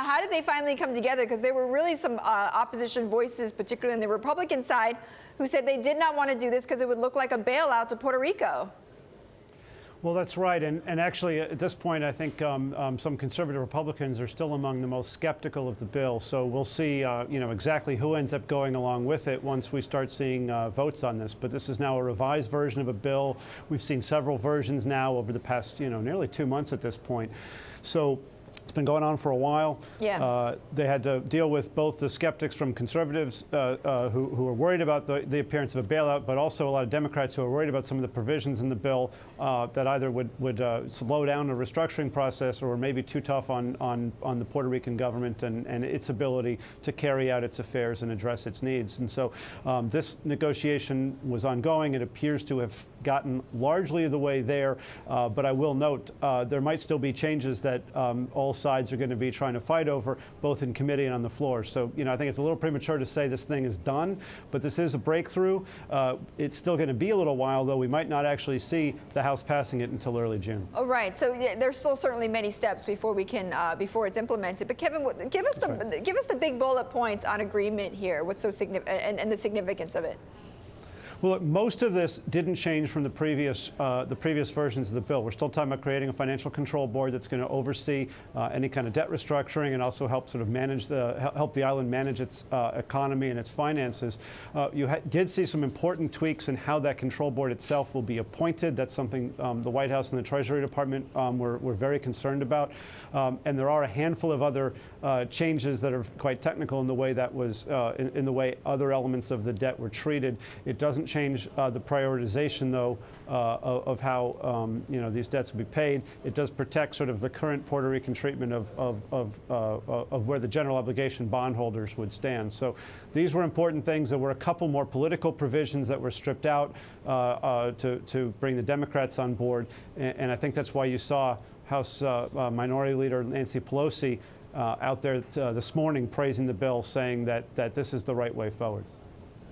how did they finally come together? Because there were really some opposition voices, particularly on the Republican side, who said they did not want to do this because it would look like a bailout to Puerto Rico. Well, that's right. And actually, at this point, I think some conservative Republicans are still among the most skeptical of the bill. So we'll see, exactly who ends up going along with it once we start seeing votes on this. But this is now a revised version of a bill. We've seen several versions now over the past, nearly 2 months at this point. So it's been going on for a while. Yeah. They had to deal with both the skeptics from conservatives who are worried about the appearance of a bailout, but also a lot of Democrats who are worried about some of the provisions in the bill that either would slow down the restructuring process or maybe too tough on the Puerto Rican government and its ability to carry out its affairs and address its needs. And so this negotiation was ongoing. It appears to have gotten largely the way there, but I will note there might still be changes that all sides are going to be trying to fight over, both in committee and on the floor. So, I think it's a little premature to say this thing is done, but this is a breakthrough. It's still going to be a little while, though. We might not actually see the House passing it until early June. Oh, right. So there's still certainly many steps before we can before it's implemented. But Kevin, give us the big bullet points on agreement here. What's so significant and the significance of it? Well, look, most of this didn't change from the previous versions of the bill. We're still talking about creating a financial control board that's going to oversee any kind of debt restructuring and also help sort of help the island manage its economy and its finances. You did see some important tweaks in how that control board itself will be appointed. That's something the White House and the Treasury Department were very concerned about. And there are a handful of other changes that are quite technical in the way that was in the way other elements of the debt were treated. It doesn't change the prioritization, though, of how these debts will be paid. It does protect sort of the current Puerto Rican treatment of where the general obligation bondholders would stand. So these were important things. There were a couple more political provisions that were stripped out to bring the Democrats on board, and I think that's why you saw House Minority Leader Nancy Pelosi out there this morning praising the bill, saying that this is the right way forward.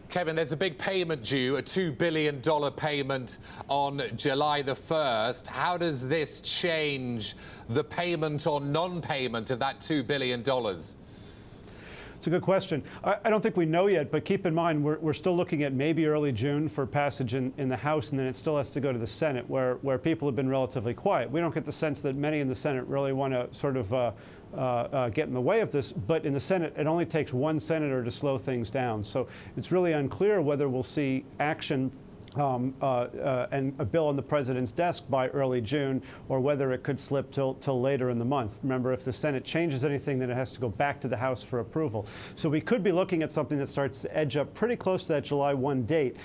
Kevin, there's a big payment due, a $2 billion payment on July the 1st. How does this change the payment or non-payment of that $2 billion? It's a good question. I don't think we know yet, but keep in mind we're still looking at maybe early June for passage in the House, and then it still has to go to the Senate, where people have been relatively quiet. We don't get the sense that many in the Senate really want to sort of get in the way of this, but in the Senate, it only takes one senator to slow things down. So it's really unclear whether we'll see action and a bill on the president's desk by early June, or whether it could slip till later in the month. Remember, if the Senate changes anything, then it has to go back to the House for approval. So we could be looking at something that starts to edge up pretty close to that July 1 date.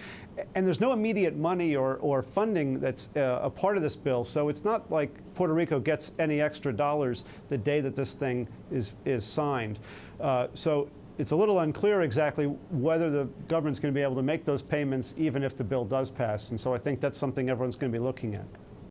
And there's no immediate money or funding that's a part of this bill. So it's not like Puerto Rico gets any extra dollars the day that this thing is signed. So it's a little unclear exactly whether the government's going to be able to make those payments even if the bill does pass. And so I think that's something everyone's going to be looking at.